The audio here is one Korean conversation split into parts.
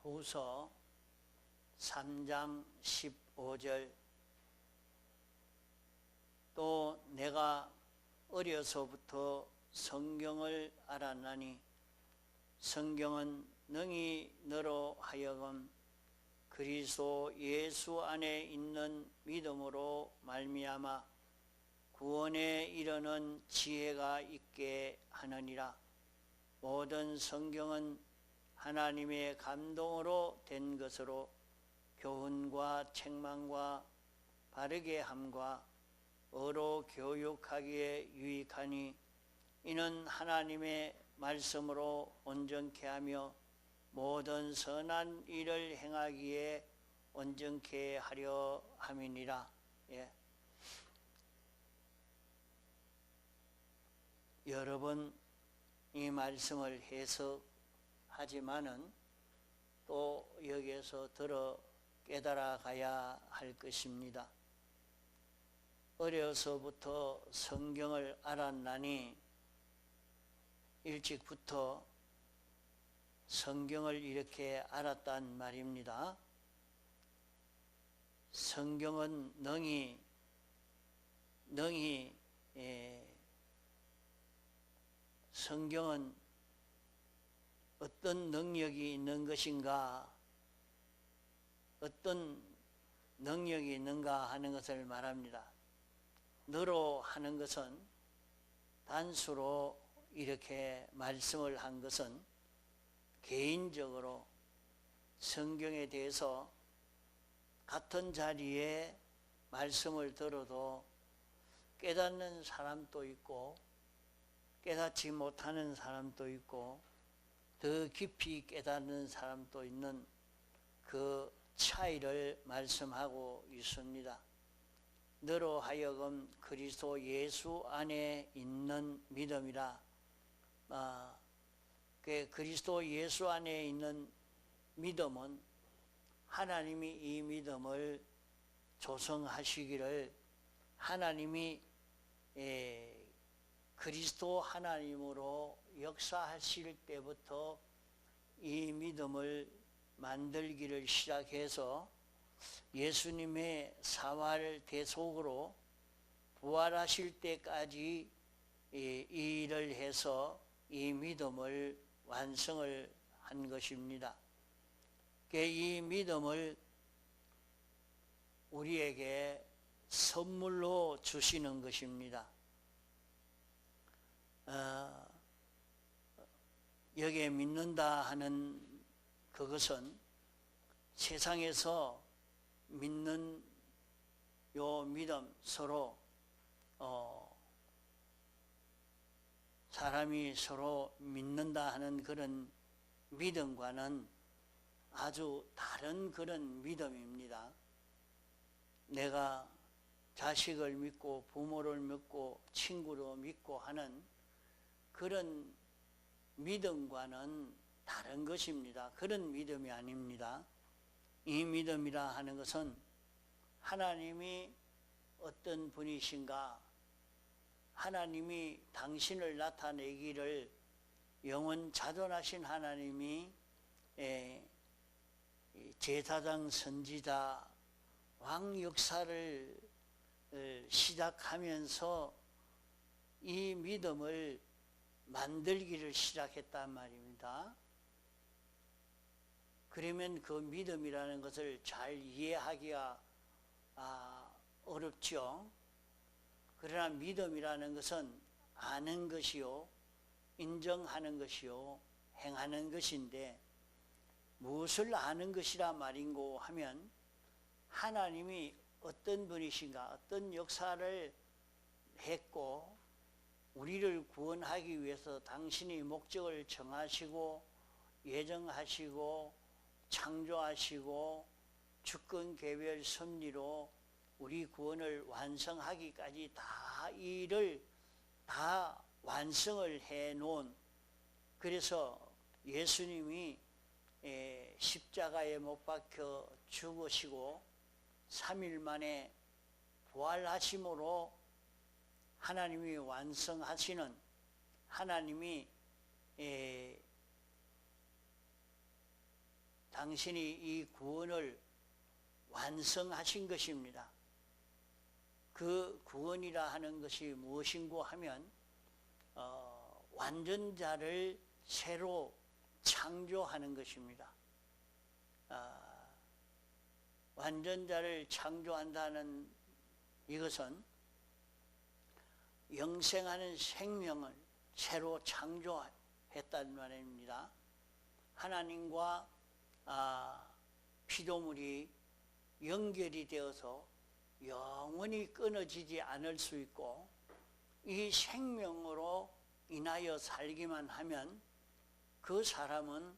후서 3장 15절 또 내가 어려서부터 성경을 알았나니 성경은 능히 너로 하여금 그리스도 예수 안에 있는 믿음으로 말미암아 구원에 이르는 지혜가 있게 하느니라. 모든 성경은 하나님의 감동으로 된 것으로 교훈과 책망과 바르게 함과 어로 교육하기에 유익하니 이는 하나님의 말씀으로 온전케 하며 모든 선한 일을 행하기에 온전케 하려 함이니라. 여러 번 이 말씀을 해석하지만은 또 여기에서 들어 깨달아 가야 할 것입니다. 어려서부터 성경을 알았나니 일찍부터 성경을 이렇게 알았단 말입니다. 성경은 능히 성경은 어떤 능력이 있는 것인가, 어떤 능력이 있는가 하는 것을 말합니다. 너로 하는 것은 단수로 이렇게 말씀을 한 것은 개인적으로 성경에 대해서 같은 자리에 말씀을 들어도 깨닫는 사람도 있고 깨닫지 못하는 사람도 있고 더 깊이 깨닫는 사람도 있는 그 차이를 말씀하고 있습니다. 너로 하여금 그리스도 예수 안에 있는 믿음이라. 그리스도 예수 안에 있는 믿음은 하나님이 이 믿음을 조성하시기를 하나님이 그리스도 하나님으로 역사하실 때부터 이 믿음을 만들기를 시작해서 예수님의 사활 대속으로 부활하실 때까지 이 일을 해서 이 믿음을 완성을 한 것입니다. 이 믿음을 우리에게 선물로 주시는 것입니다. 여기에 믿는다 하는 그것은 세상에서 믿는 요 믿음, 서로 사람이 서로 믿는다 하는 그런 믿음과는 아주 다른 그런 믿음입니다. 내가 자식을 믿고 부모를 믿고 친구를 믿고 하는 그런 믿음과는 다른 것입니다. 그런 믿음이 아닙니다. 이 믿음이라 하는 것은 하나님이 어떤 분이신가, 하나님이 당신을 나타내기를 영원 자존하신 하나님이 제사장, 선지자, 왕 역사를 시작하면서 이 믿음을 만들기를 시작했단 말입니다. 그러면 그 믿음이라는 것을 잘 이해하기가 어렵죠. 그러나 믿음이라는 것은 아는 것이요, 인정하는 것이요, 행하는 것인데 무엇을 아는 것이라 말인고 하면 하나님이 어떤 분이신가, 어떤 역사를 했고 우리를 구원하기 위해서 당신이 목적을 정하시고 예정하시고 창조하시고 주권 개별 섭리로 우리 구원을 완성하기까지 다 이 일을 다 완성을 해 놓은, 그래서 예수님이 십자가에 못 박혀 죽으시고 3일 만에 부활하심으로 하나님이 완성하시는, 하나님이 당신이 이 구원을 완성하신 것입니다. 그 구원이라 하는 것이 무엇인고 하면 완전자를 새로 창조하는 것입니다. 완전자를 창조한다는 이것은 영생하는 생명을 새로 창조했단 말입니다. 하나님과 피조물이 연결이 되어서 영원히 끊어지지 않을 수 있고, 이 생명으로 인하여 살기만 하면 그 사람은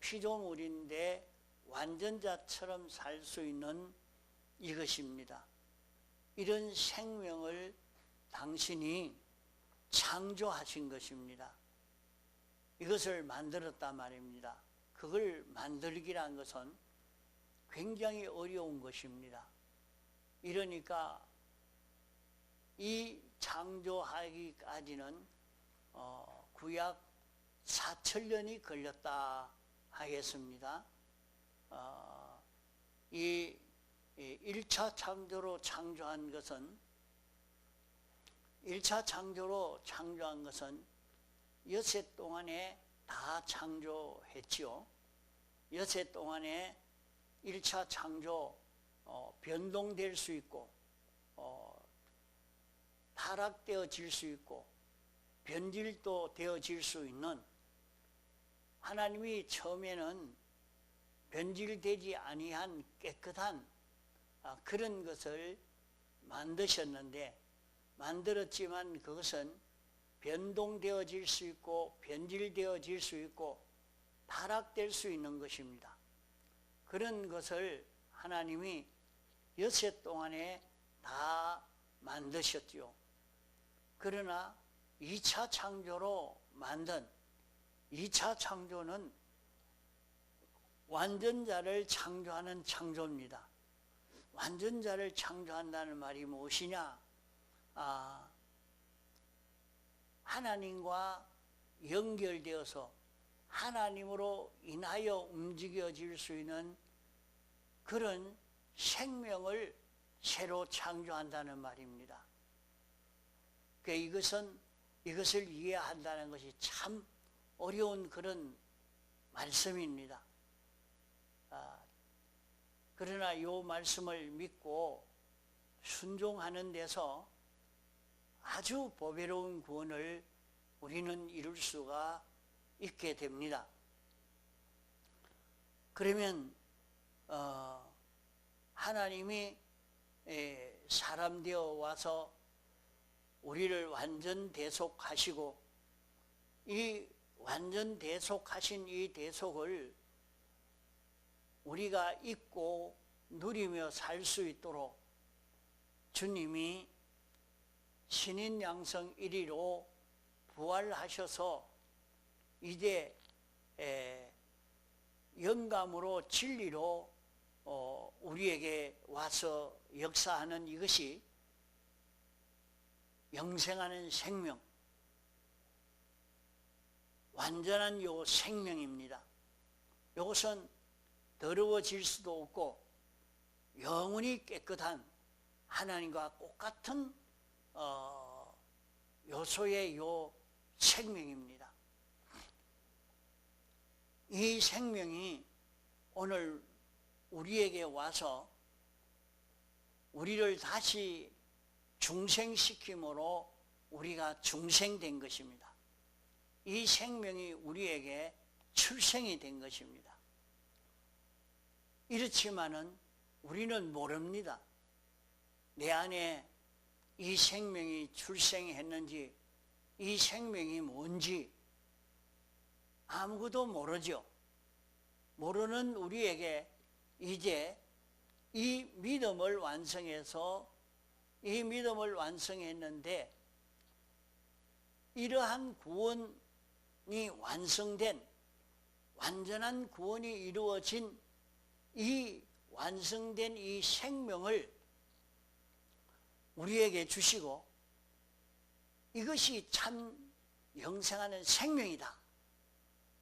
피조물인데 완전자처럼 살 수 있는 이것입니다. 이런 생명을 당신이 창조하신 것입니다. 이것을 만들었단 말입니다. 그걸 만들기란 것은 굉장히 어려운 것입니다. 이러니까 이 창조하기까지는 구약 4,000년이 걸렸다 하겠습니다. 이 1차 창조로 창조한 것은 엿새 동안에 다 창조했지요. 엿새 동안에 1차 창조 변동될 수 있고 타락되어질 수 있고 변질도 되어질 수 있는, 하나님이 처음에는 변질되지 아니한 깨끗한 그런 것을 만드셨는데, 만들었지만 그것은 변동되어질 수 있고 변질되어질 수 있고 타락될 수 있는 것입니다. 그런 것을 하나님이 엿새 동안에 다 만드셨죠. 그러나 2차 창조로 만든 2차 창조는 완전자를 창조하는 창조입니다. 완전자를 창조한다는 말이 무엇이냐? 하나님과 연결되어서 하나님으로 인하여 움직여질 수 있는 그런 생명을 새로 창조한다는 말입니다. 이것을 이해한다는 것이 참 어려운 그런 말씀입니다. 그러나 이 말씀을 믿고 순종하는 데서 아주 보배로운 구원을 우리는 이룰 수가 있게 됩니다. 그러면 하나님이 사람 되어 와서 우리를 완전 대속하시고, 이 완전 대속하신 이 대속을 우리가 잊고 누리며 살 수 있도록 주님이 신인 양성 1위로 부활하셔서 이제 영감으로 진리로 우리에게 와서 역사하는 이것이 영생하는 생명, 완전한 요 생명입니다. 이것은 더러워질 수도 없고 영원히 깨끗한 하나님과 똑같은 요소의 요 생명입니다. 이 생명이 오늘 우리에게 와서 우리를 다시 중생시킴으로 우리가 중생된 것입니다. 이 생명이 우리에게 출생이 된 것입니다. 이렇지만은 우리는 모릅니다. 내 안에 이 생명이 출생했는지, 이 생명이 뭔지 아무것도 모르죠. 모르는 우리에게 이제 이 믿음을 완성했는데, 이러한 구원이 완성된, 완전한 구원이 이루어진 이 완성된 이 생명을 우리에게 주시고, 이것이 참 영생하는 생명이다,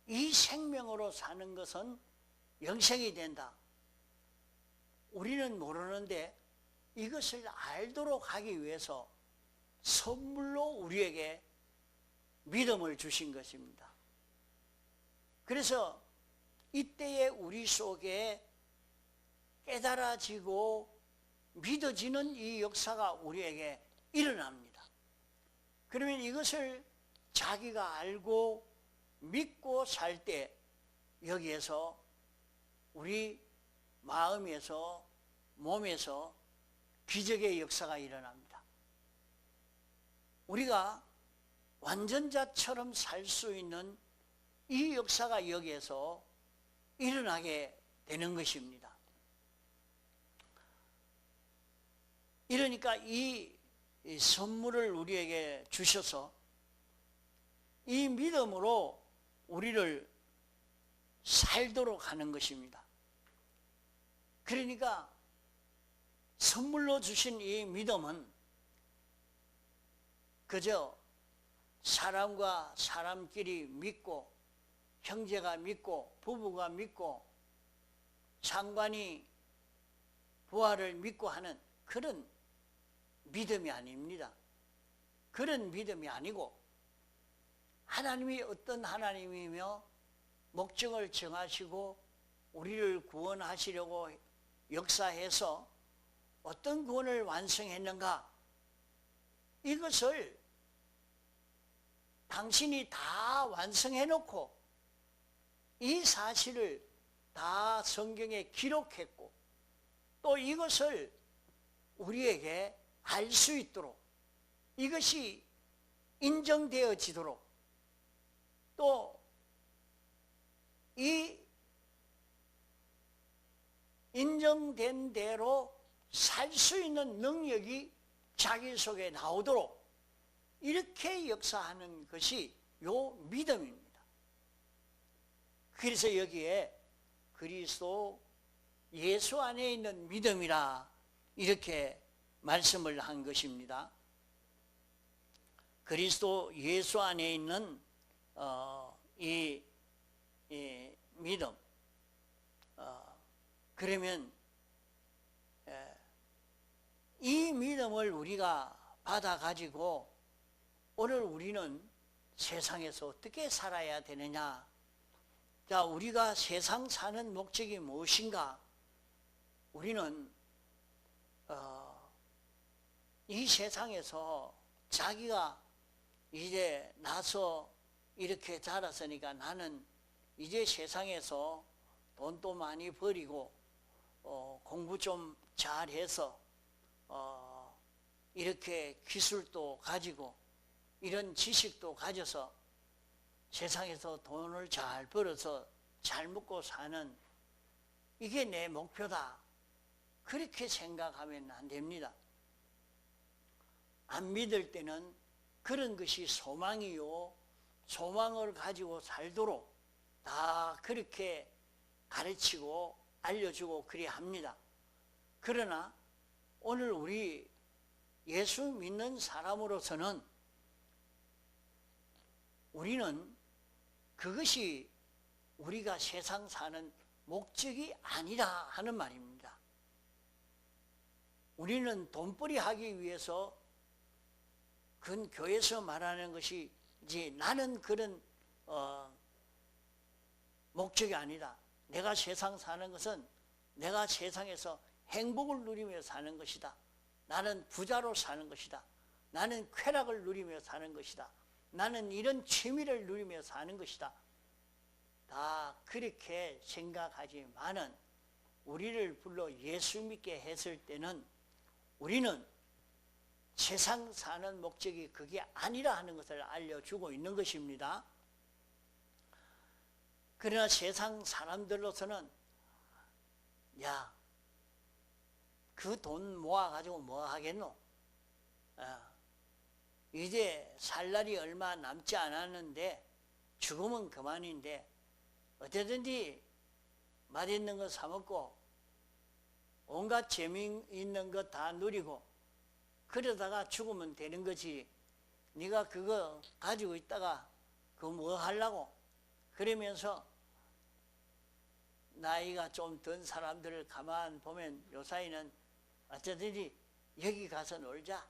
이 생명으로 사는 것은 영생이 된다. 우리는 모르는데 이것을 알도록 하기 위해서 선물로 우리에게 믿음을 주신 것입니다. 그래서 이때에 우리 속에 깨달아지고 믿어지는 이 역사가 우리에게 일어납니다. 그러면 이것을 자기가 알고 믿고 살 때 여기에서 우리 마음에서 몸에서 기적의 역사가 일어납니다. 우리가 완전자처럼 살 수 있는 이 역사가 여기에서 일어나게 되는 것입니다. 이러니까 이 선물을 우리에게 주셔서 이 믿음으로 우리를 살도록 하는 것입니다. 그러니까 선물로 주신 이 믿음은 그저 사람과 사람끼리 믿고 형제가 믿고 부부가 믿고 장관이 부하를 믿고 하는 그런 믿음이 아닙니다. 그런 믿음이 아니고 하나님이 어떤 하나님이며 목적을 정하시고 우리를 구원하시려고 역사해서 어떤 구원을 완성했는가, 이것을 당신이 다 완성해놓고 이 사실을 다 성경에 기록했고 또 이것을 우리에게 알 수 있도록 이것이 인정되어지도록 또 이 인정된 대로 살 수 있는 능력이 자기 속에 나오도록 이렇게 역사하는 것이 요 믿음입니다. 그래서 여기에 그리스도 예수 안에 있는 믿음이라 이렇게 말씀을 한 것입니다. 그리스도 예수 안에 있는 이 믿음. 그러면 이 믿음을 우리가 받아가지고 오늘 우리는 세상에서 어떻게 살아야 되느냐. 자, 우리가 세상 사는 목적이 무엇인가? 우리는 이 세상에서 자기가 이제 나서 이렇게 자랐으니까 나는 이제 세상에서 돈도 많이 벌이고 공부 좀 잘해서 이렇게 기술도 가지고 이런 지식도 가져서 세상에서 돈을 잘 벌어서 잘 먹고 사는 이게 내 목표다. 그렇게 생각하면 안 됩니다. 안 믿을 때는 그런 것이 소망이요. 소망을 가지고 살도록 다 그렇게 가르치고 알려주고 그래야 합니다. 그러나 오늘 우리 예수 믿는 사람으로서는 우리는 그것이 우리가 세상 사는 목적이 아니라 하는 말입니다. 우리는 돈벌이 하기 위해서 그건 교회에서 말하는 것이 이제 나는 그런 목적이 아니다. 내가 세상 사는 것은 내가 세상에서 행복을 누리며 사는 것이다. 나는 부자로 사는 것이다. 나는 쾌락을 누리며 사는 것이다. 나는 이런 취미를 누리며 사는 것이다. 다 그렇게 생각하지만은 우리를 불러 예수 믿게 했을 때는 우리는 세상 사는 목적이 그게 아니라 하는 것을 알려주고 있는 것입니다. 그러나 세상 사람들로서는 야, 그 돈 모아가지고 뭐 하겠노? 이제 살 날이 얼마 남지 않았는데 죽으면 그만인데 어쨌든지 맛있는 거 사 먹고 온갖 재미있는 거 다 누리고 그러다가 죽으면 되는 거지. 네가 그거 가지고 있다가 그거 뭐 하려고? 그러면서 나이가 좀 든 사람들을 가만 보면 요사이는 어쩌든지 여기 가서 놀자,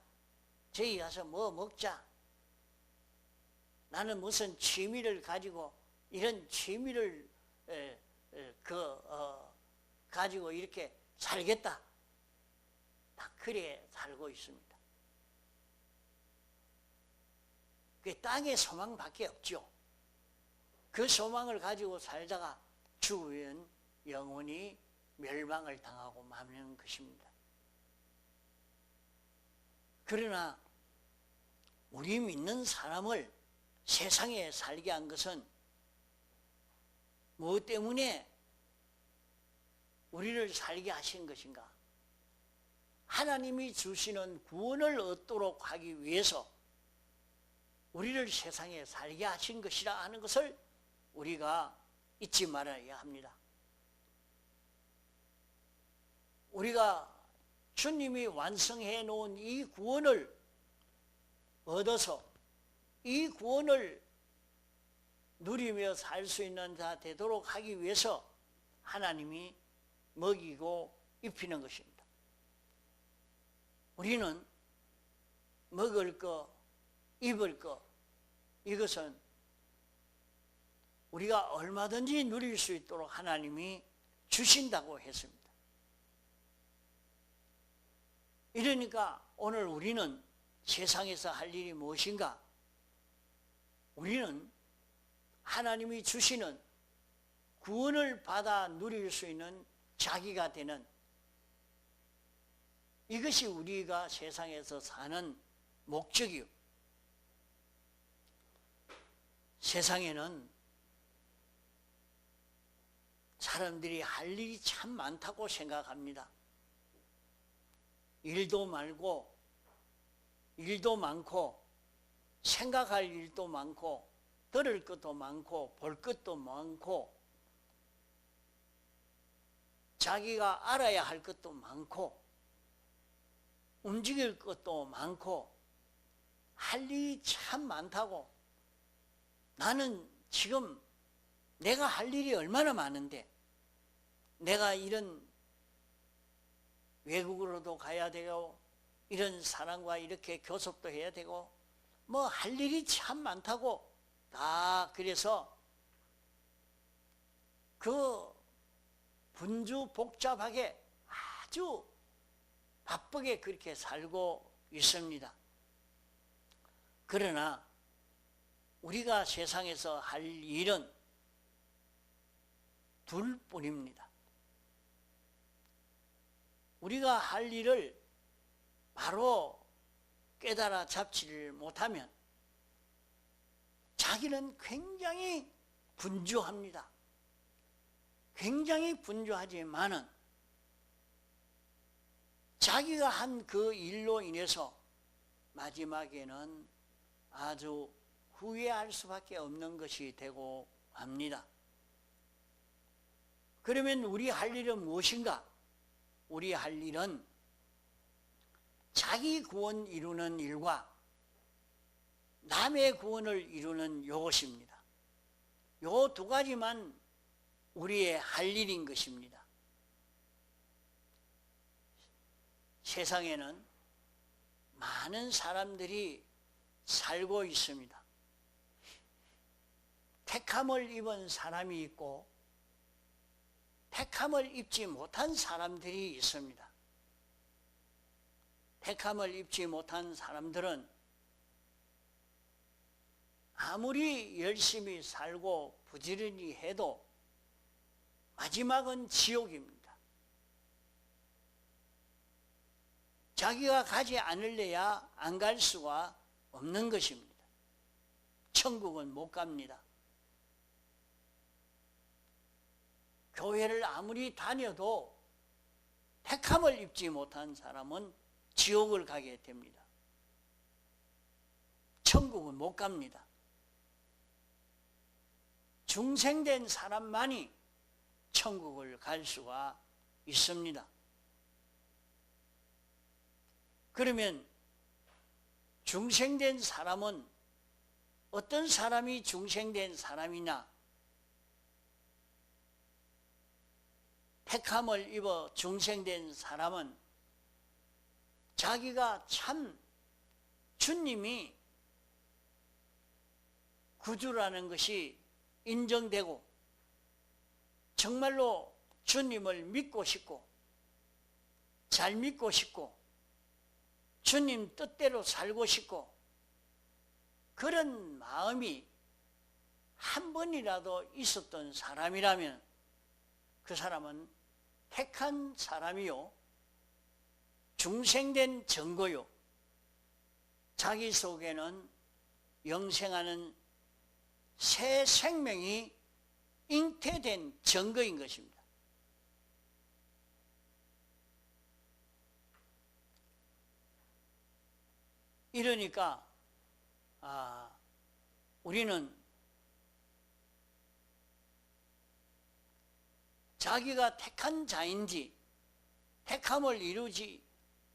저기 가서 뭐 먹자, 나는 무슨 취미를 가지고 이런 취미를 가지고 이렇게 살겠다, 다 그래 살고 있습니다. 그 땅의 소망밖에 없죠. 그 소망을 가지고 살다가 죽으면 영원히 멸망을 당하고 마는 것입니다. 그러나 우리 믿는 사람을 세상에 살게 한 것은 무엇 때문에 우리를 살게 하신 것인가? 하나님이 주시는 구원을 얻도록 하기 위해서 우리를 세상에 살게 하신 것이라 하는 것을 우리가 잊지 말아야 합니다. 우리가 주님이 완성해 놓은 이 구원을 얻어서 이 구원을 누리며 살 수 있는 자 되도록 하기 위해서 하나님이 먹이고 입히는 것입니다. 우리는 먹을 거, 입을 거, 이것은 우리가 얼마든지 누릴 수 있도록 하나님이 주신다고 했습니다. 이러니까 오늘 우리는 세상에서 할 일이 무엇인가? 우리는 하나님이 주시는 구원을 받아 누릴 수 있는 자기가 되는, 이것이 우리가 세상에서 사는 목적이요. 세상에는 사람들이 할 일이 참 많다고 생각합니다. 일도 많고 생각할 일도 많고 들을 것도 많고 볼 것도 많고 자기가 알아야 할 것도 많고 움직일 것도 많고 할 일이 참 많다고, 나는 지금 내가 할 일이 얼마나 많은데 내가 이런 외국으로도 가야 되고 이런 사람과 이렇게 교섭도 해야 되고 뭐 할 일이 참 많다고 다 그래서 그 분주복잡하게 아주 바쁘게 그렇게 살고 있습니다. 그러나 우리가 세상에서 할 일은 둘뿐입니다. 우리가 할 일을 바로 깨달아 잡지를 못하면 자기는 굉장히 분주합니다. 굉장히 분주하지만은 자기가 한 그 일로 인해서 마지막에는 아주 후회할 수밖에 없는 것이 되고 합니다. 그러면 우리 할 일은 무엇인가? 우리 할 일은 자기 구원 이루는 일과 남의 구원을 이루는 이것입니다. 요 두 가지만 우리의 할 일인 것입니다. 세상에는 많은 사람들이 살고 있습니다. 택함을 입은 사람이 있고 택함을 입지 못한 사람들이 있습니다. 택함을 입지 못한 사람들은 아무리 열심히 살고 부지런히 해도 마지막은 지옥입니다. 자기가 가지 않으려야 안 갈 수가 없는 것입니다. 천국은 못 갑니다. 교회를 아무리 다녀도 택함을 입지 못한 사람은 지옥을 가게 됩니다. 천국은 못 갑니다. 중생된 사람만이 천국을 갈 수가 있습니다. 그러면 중생된 사람은 어떤 사람이 중생된 사람이냐? 택함을 입어 중생된 사람은 자기가 참 주님이 구주라는 것이 인정되고 정말로 주님을 믿고 싶고 잘 믿고 싶고 주님 뜻대로 살고 싶고 그런 마음이 한 번이라도 있었던 사람이라면 그 사람은 택한 사람이요 중생된 증거요 자기 속에는 영생하는 새 생명이 잉태된 증거인 것입니다. 이러니까 우리는 자기가 택한 자인지 택함을 이루지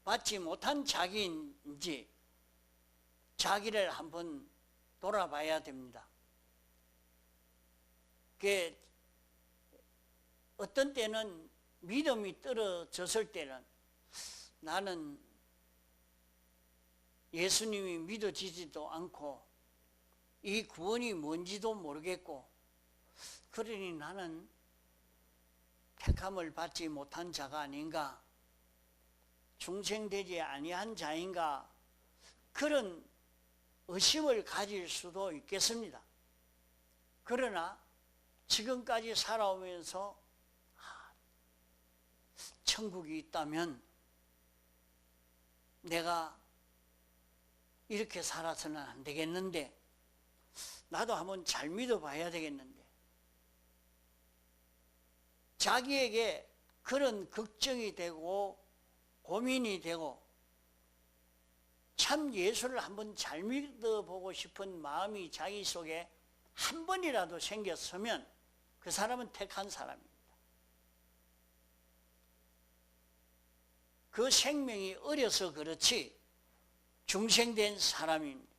받지 못한 자기인지 자기를 한번 돌아봐야 됩니다. 어떤 때는 믿음이 떨어졌을 때는 나는 예수님이 믿어지지도 않고 이 구원이 뭔지도 모르겠고 그러니 나는 택함을 받지 못한 자가 아닌가 중생되지 아니한 자인가 그런 의심을 가질 수도 있겠습니다. 그러나 지금까지 살아오면서 천국이 있다면 내가 이렇게 살아서는 안 되겠는데 나도 한번 잘 믿어봐야 되겠는데 자기에게 그런 걱정이 되고 고민이 되고 참 예수를 한번 잘 믿어보고 싶은 마음이 자기 속에 한 번이라도 생겼으면 그 사람은 택한 사람입니다. 그 생명이 어려서 그렇지 중생된 사람입니다.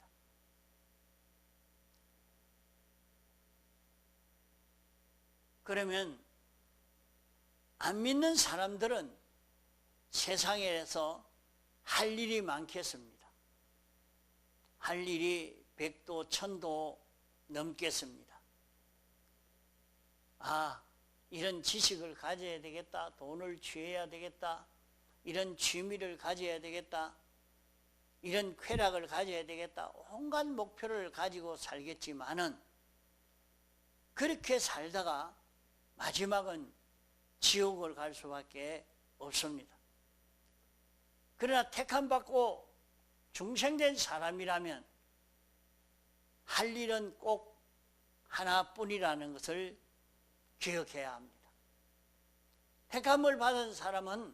그러면 안 믿는 사람들은 세상에서 할 일이 많겠습니다. 할 일이 100도 1000도 넘겠습니다. 이런 지식을 가져야 되겠다. 돈을 취해야 되겠다. 이런 취미를 가져야 되겠다. 이런 쾌락을 가져야 되겠다. 온갖 목표를 가지고 살겠지만은 그렇게 살다가 마지막은 지옥을 갈 수밖에 없습니다. 그러나 택함받고 중생된 사람이라면 할 일은 꼭 하나뿐이라는 것을 기억해야 합니다. 택함을 받은 사람은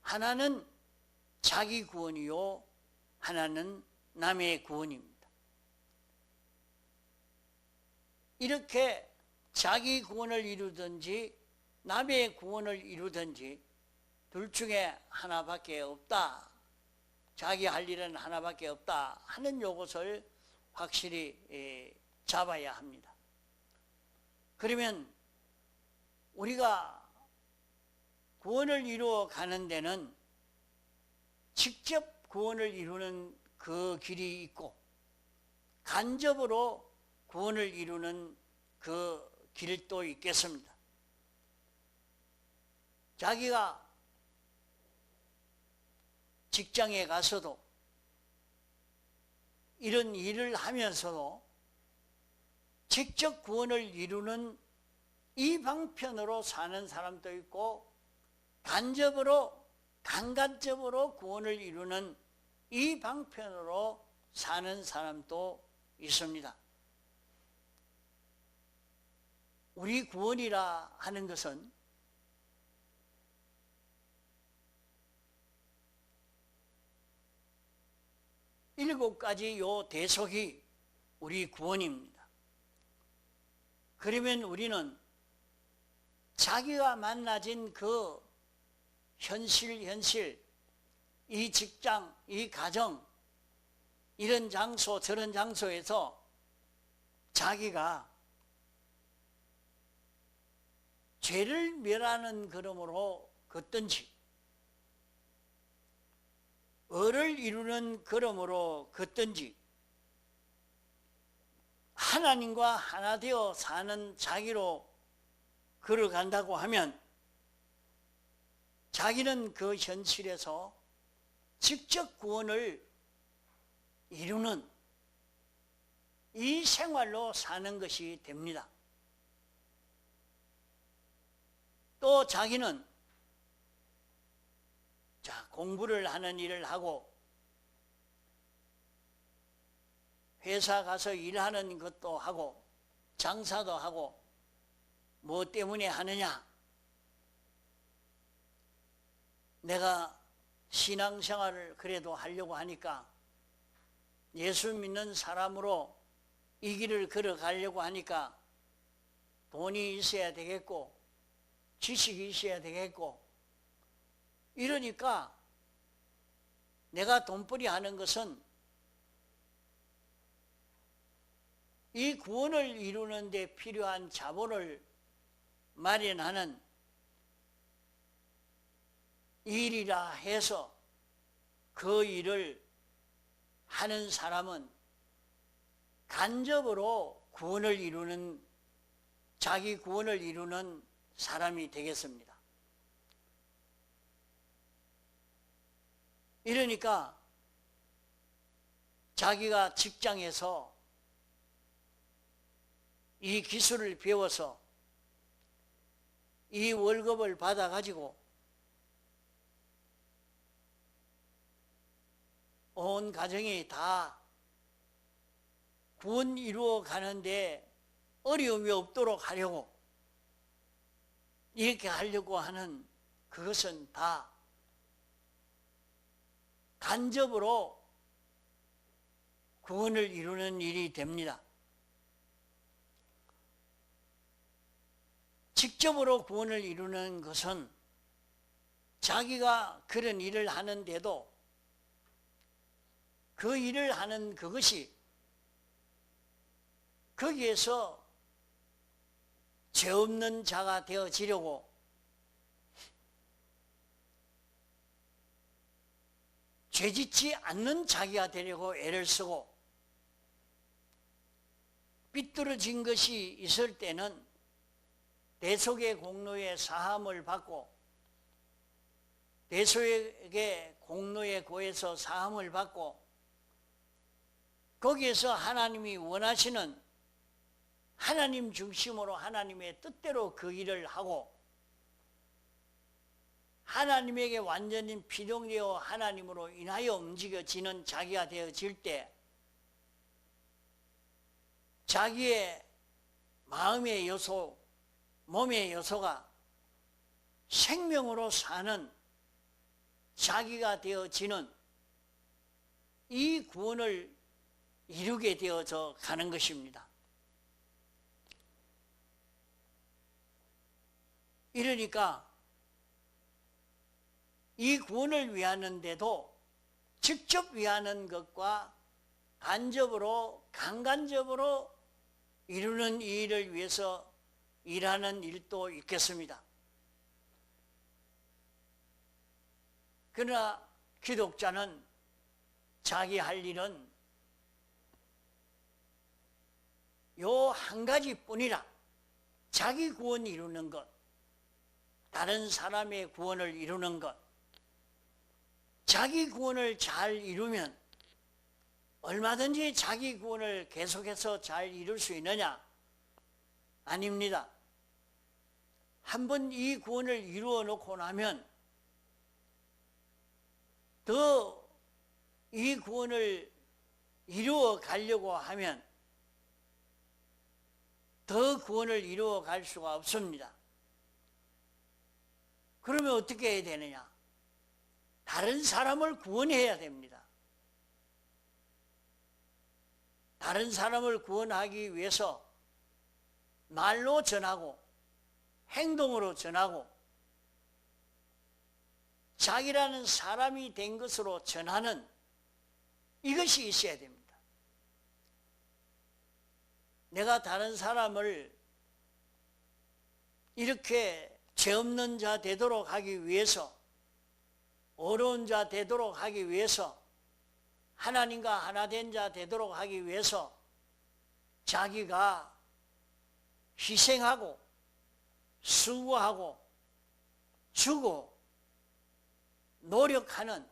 하나는 자기 구원이요 하나는 남의 구원입니다. 이렇게 자기 구원을 이루든지 남의 구원을 이루든지 둘 중에 하나밖에 없다. 자기 할 일은 하나밖에 없다 하는 요것을 확실히 잡아야 합니다. 그러면 우리가 구원을 이루어 가는 데는 직접 구원을 이루는 그 길이 있고 간접으로 구원을 이루는 그 길도 있겠습니다. 자기가 직장에 가서도 이런 일을 하면서도 직접 구원을 이루는 이 방편으로 사는 사람도 있고 간간접으로 구원을 이루는 이 방편으로 사는 사람도 있습니다. 우리 구원이라 하는 것은 일곱 가지 요 대속이 우리 구원입니다. 그러면 우리는 자기가 만나진 그 현실, 이 직장, 이 가정, 이런 장소, 저런 장소에서 자기가 죄를 멸하는 걸음으로 걷든지 의를 이루는 걸음으로 걷든지 하나님과 하나 되어 사는 자기로 걸어간다고 하면 자기는 그 현실에서 직접 구원을 이루는 이 생활로 사는 것이 됩니다. 또 자기는 공부를 하는 일을 하고 회사 가서 일하는 것도 하고 장사도 하고 뭐 때문에 하느냐? 내가 신앙생활을 그래도 하려고 하니까 예수 믿는 사람으로 이 길을 걸어가려고 하니까 돈이 있어야 되겠고 지식이 있어야 되겠고 이러니까 내가 돈벌이 하는 것은 이 구원을 이루는 데 필요한 자본을 마련하는 일이라 해서 그 일을 하는 사람은 간접으로 구원을 이루는, 자기 구원을 이루는 사람이 되겠습니다. 이러니까 자기가 직장에서 이 기술을 배워서 이 월급을 받아가지고 온 가정이 다 구원 이루어 가는데 어려움이 없도록 하려고 이렇게 하려고 하는 그것은 다 간접으로 구원을 이루는 일이 됩니다. 직접으로 구원을 이루는 것은 자기가 그런 일을 하는데도 그 일을 하는 그것이 거기에서 죄 없는 자가 되어지려고 죄짓지 않는 자기가 되려고 애를 쓰고 삐뚤어진 것이 있을 때는 대속의 공로의 사함을 받고 대속의 공로에 고해서 사함을 받고 거기에서 하나님이 원하시는 하나님 중심으로 하나님의 뜻대로 그 일을 하고 하나님에게 완전히 피동되어 하나님으로 인하여 움직여지는 자기가 되어질 때 자기의 마음의 요소, 몸의 요소가 생명으로 사는 자기가 되어지는 이 구원을 이루게 되어져 가는 것입니다. 이러니까 이 구원을 위하는데도 직접 위하는 것과 간접으로 강간접으로 이루는 이 일을 위해서 일하는 일도 있겠습니다. 그러나 기독자는 자기 할 일은 요 한 가지뿐이라 자기 구원 이루는 것, 다른 사람의 구원을 이루는 것, 자기 구원을 잘 이루면 얼마든지 자기 구원을 계속해서 잘 이룰 수 있느냐? 아닙니다. 한번 이 구원을 이루어 놓고 나면 더 이 구원을 이루어 가려고 하면 더 구원을 이루어 갈 수가 없습니다. 그러면 어떻게 해야 되느냐? 다른 사람을 구원해야 됩니다. 다른 사람을 구원하기 위해서 말로 전하고 행동으로 전하고 자기라는 사람이 된 것으로 전하는 이것이 있어야 됩니다. 내가 다른 사람을 이렇게 죄 없는 자 되도록 하기 위해서, 어려운 자 되도록 하기 위해서, 하나님과 하나 된 자 되도록 하기 위해서 자기가 희생하고 수고하고 주고 노력하는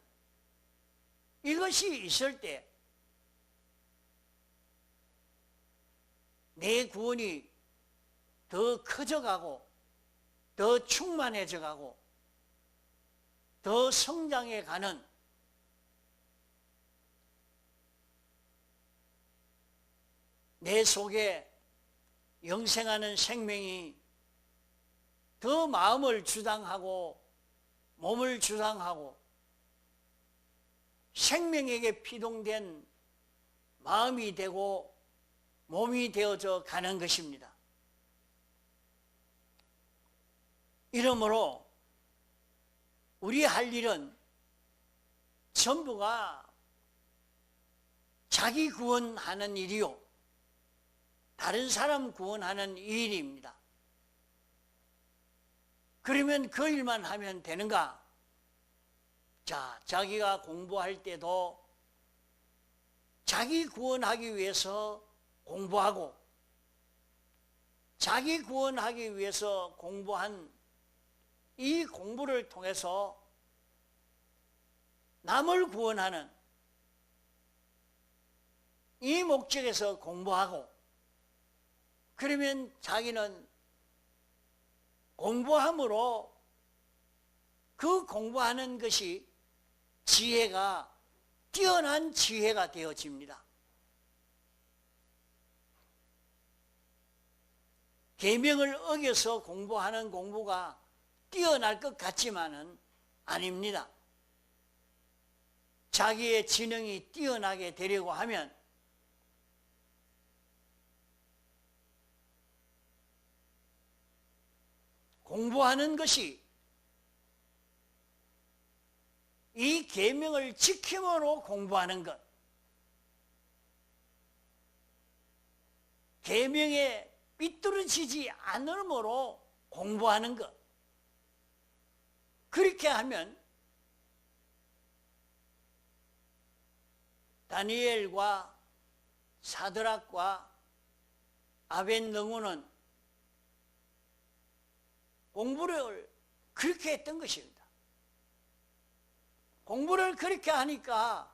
이것이 있을 때 내 구원이 더 커져가고 더 충만해져가고 더 성장해가는 내 속에 영생하는 생명이 더 마음을 주장하고 몸을 주장하고 생명에게 피동된 마음이 되고 몸이 되어져 가는 것입니다. 이러므로 우리 할 일은 전부가 자기 구원하는 일이요, 다른 사람 구원하는 일입니다. 그러면 그 일만 하면 되는가? 자, 자기가 공부할 때도 자기 구원하기 위해서 공부하고, 자기 구원하기 위해서 공부한 이 공부를 통해서 남을 구원하는 이 목적에서 공부하고, 그러면 자기는 공부함으로 그 공부하는 것이 지혜가, 뛰어난 지혜가 되어집니다. 계명을 어겨서 공부하는 공부가 뛰어날 것 같지만은 아닙니다. 자기의 지능이 뛰어나게 되려고 하면 공부하는 것이 이 계명을 지킴으로 공부하는 것, 계명에 삐뚤어지지 않으므로 공부하는 것, 그렇게 하면 다니엘과 사드락과 아벳느고는 공부를 그렇게 했던 것입니다. 공부를 그렇게 하니까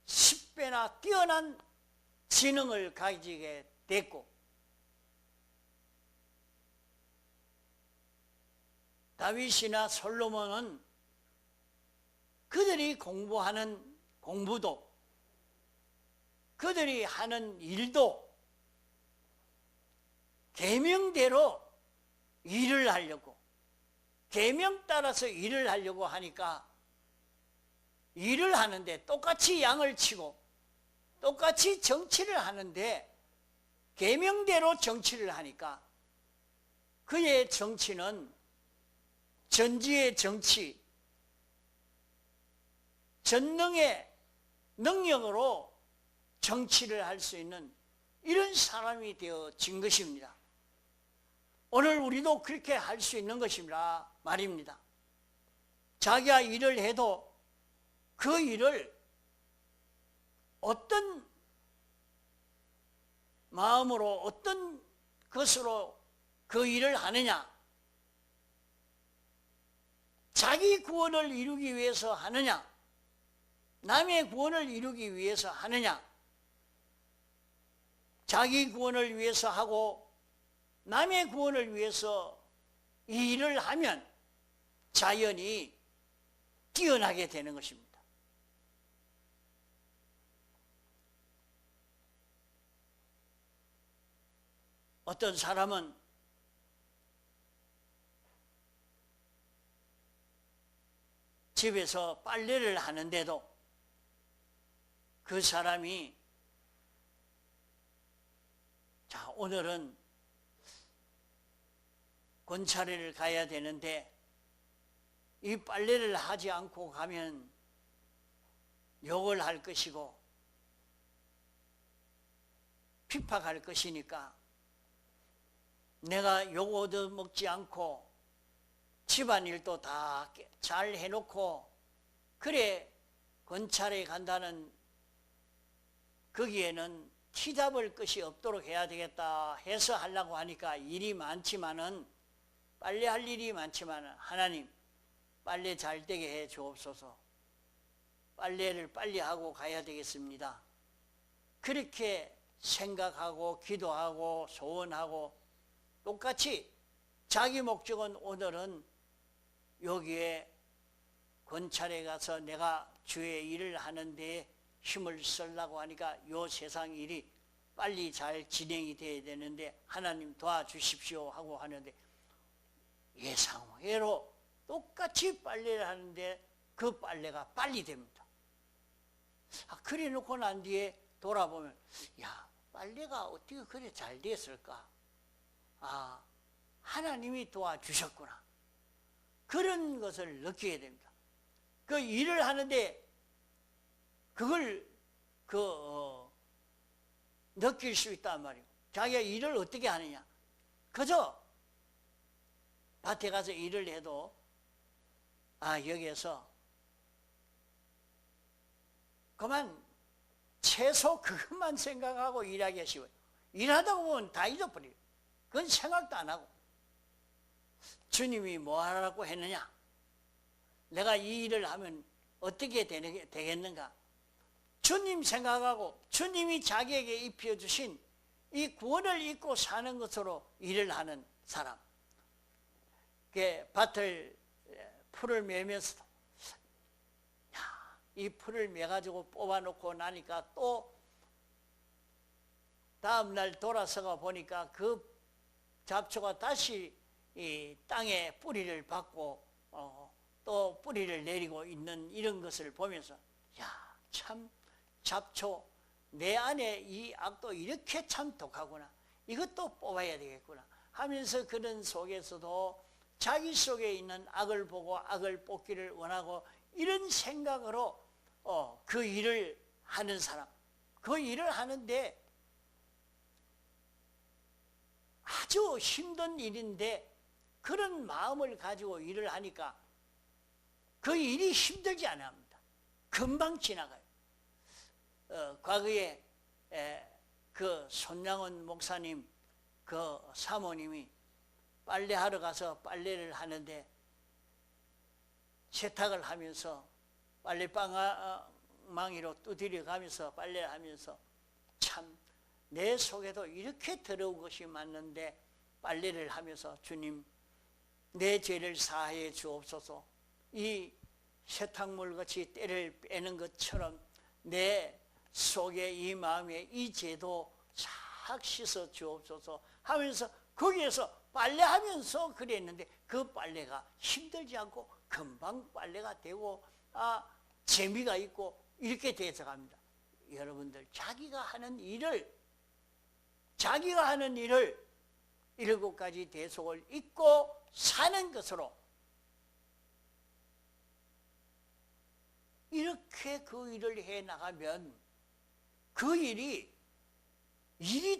10배나 뛰어난 지능을 가지게 됐고, 다윗이나 솔로몬은 그들이 공부하는 공부도, 그들이 하는 일도 계명대로 일을 하려고, 계명 따라서 일을 하려고 하니까 일을 하는데 똑같이 양을 치고 똑같이 정치를 하는데 계명대로 정치를 하니까 그의 정치는 전지의 정치, 전능의 능력으로 정치를 할 수 있는 이런 사람이 되어진 것입니다. 오늘 우리도 그렇게 할 수 있는 것입니다 말입니다. 자기가 일을 해도 그 일을 어떤 마음으로, 어떤 것으로 그 일을 하느냐, 자기 구원을 이루기 위해서 하느냐, 남의 구원을 이루기 위해서 하느냐, 자기 구원을 위해서 하고 남의 구원을 위해서 이 일을 하면 자연히 뛰어나게 되는 것입니다. 어떤 사람은 집에서 빨래를 하는데도 그 사람이, 자, 오늘은 권차례를 가야 되는데 이 빨래를 하지 않고 가면 욕을 할 것이고 핍박할 것이니까 내가 요거 얻어먹지 않고 집안일도 다 잘 해놓고 그래 권찰에 간다는 거기에는 티잡을 것이 없도록 해야 되겠다 해서 하려고 하니까 일이 많지만은 빨래 할 일이 많지만은 하나님 빨래 잘 되게 해 주옵소서. 빨래를 빨리 하고 가야 되겠습니다. 그렇게 생각하고 기도하고 소원하고 똑같이 자기 목적은 오늘은 여기에 권찰에 가서 내가 주의 일을 하는데 힘을 쓰려고 하니까 요 세상 일이 빨리 잘 진행이 돼야 되는데 하나님 도와주십시오 하고 하는데 예상외로 똑같이 빨래를 하는데 그 빨래가 빨리 됩니다. 그래 놓고 난 뒤에 돌아보면 야 빨래가 어떻게 그래 잘 됐을까? 아 하나님이 도와주셨구나. 그런 것을 느끼게 됩니다. 그 일을 하는데 그걸 느낄 수 있단 말이에요. 자기가 일을 어떻게 하느냐. 그저 밭에 가서 일을 해도 여기에서 그만 채소 그것만 생각하고 일하기가 쉬워요. 일하다 보면 다 잊어버려요. 그건 생각도 안 하고. 주님이 뭐 하라고 했느냐? 내가 이 일을 하면 어떻게 되겠는가? 주님 생각하고 주님이 자기에게 입혀주신 이 구원을 잊고 사는 것으로 일을 하는 사람. 밭을 풀을 매면서도 이 풀을 매가지고 뽑아놓고 나니까 또 다음날 돌아서가 보니까 그 잡초가 다시 이 땅에 뿌리를 받고 또 뿌리를 내리고 있는 이런 것을 보면서 참 잡초 내 안에 이 악도 이렇게 참 독하구나. 이것도 뽑아야 되겠구나 하면서 그런 속에서도 자기 속에 있는 악을 보고 악을 뽑기를 원하고 이런 생각으로 그 일을 하는 사람, 그 일을 하는데 아주 힘든 일인데 그런 마음을 가지고 일을 하니까 그 일이 힘들지 않아 합니다. 금방 지나가요. 과거에 그 손양원 목사님 그 사모님이 빨래하러 가서 빨래를 하는데 세탁을 하면서 빨래방망이로 두드려 가면서 빨래를 하면서 참 내 속에도 이렇게 더러운 것이 많는데 빨래를 하면서 주님 내 죄를 사하여 주옵소서. 이 세탁물 같이 때를 빼는 것처럼 내 속에 이 마음에 이 죄도 싹 씻어 주옵소서 하면서 거기에서 빨래하면서 그랬는데 그 빨래가 힘들지 않고 금방 빨래가 되고 재미가 있고 이렇게 돼서 갑니다. 여러분들 자기가 하는 일을 7가지 대속을 잊고 사는 것으로 이렇게 그 일을 해나가면 그 일이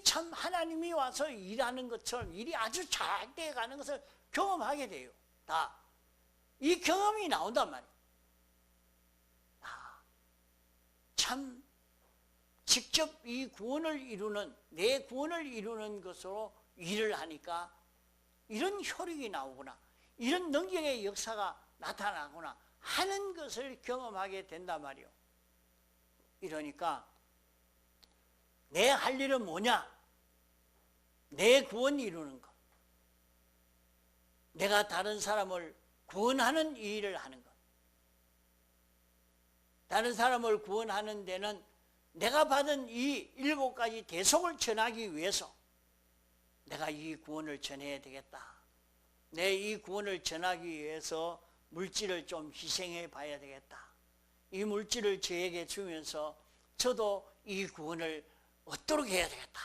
참 하나님이 와서 일하는 것처럼 일이 아주 잘 돼가는 것을 경험하게 돼요. 다. 이 경험이 나온단 말이에요. 참 직접 이 구원을 이루는 내 구원을 이루는 것으로 일을 하니까 이런 효력이 나오구나. 이런 능력의 역사가 나타나구나 하는 것을 경험하게 된단 말이에요. 이러니까 내 할 일은 뭐냐? 내 구원 이루는 것. 내가 다른 사람을 구원하는 이 일을 하는 것. 다른 사람을 구원하는 데는 내가 받은 이 7가지 대속을 전하기 위해서 내가 이 구원을 전해야 되겠다. 내 이 구원을 전하기 위해서 물질을 좀 희생해 봐야 되겠다. 이 물질을 저에게 주면서 저도 이 구원을 얻도록 해야 되겠다.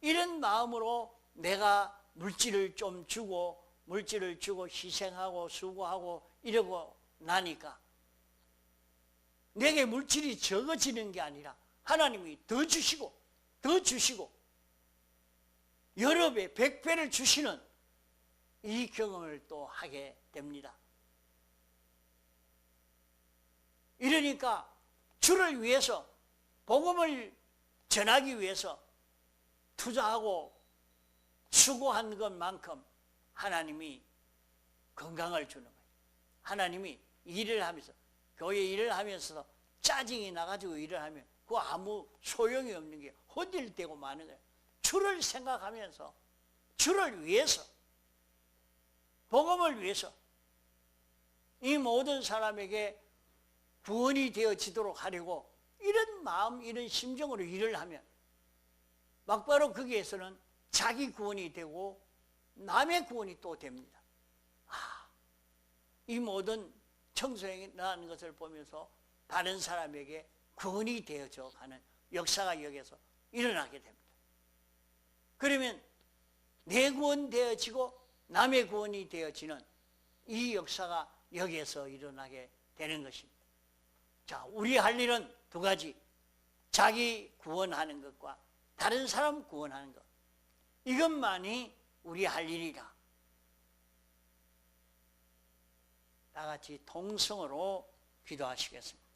이런 마음으로 내가 물질을 좀 주고 희생하고 수고하고 이러고 나니까 내게 물질이 적어지는 게 아니라 하나님이 더 주시고 여러 배, 100배를 주시는 이 경험을 또 하게 됩니다. 이러니까 주를 위해서, 복음을 전하기 위해서 투자하고 수고한 것만큼 하나님이 건강을 주는 거예요. 하나님이 일을 하면서, 교회 일을 하면서도 짜증이 나가지고 일을 하면 그거 아무 소용이 없는 게 헛일되고 마는 거예요. 주를 생각하면서, 주를 위해서, 복음을 위해서 이 모든 사람에게 구원이 되어지도록 하려고 이런 마음, 이런 심정으로 일을 하면 막바로 거기에서는 자기 구원이 되고 남의 구원이 또 됩니다. 이 모든 청소년이라는 것을 보면서 다른 사람에게 구원이 되어져 가는 역사가 여기서 일어나게 됩니다. 그러면 내 구원 되어지고 남의 구원이 되어지는 이 역사가 여기에서 일어나게 되는 것입니다. 자, 우리 할 일은 두 가지. 자기 구원하는 것과 다른 사람 구원하는 것. 이것만이 우리 할 일이다. 다 같이 통성으로 기도하시겠습니다.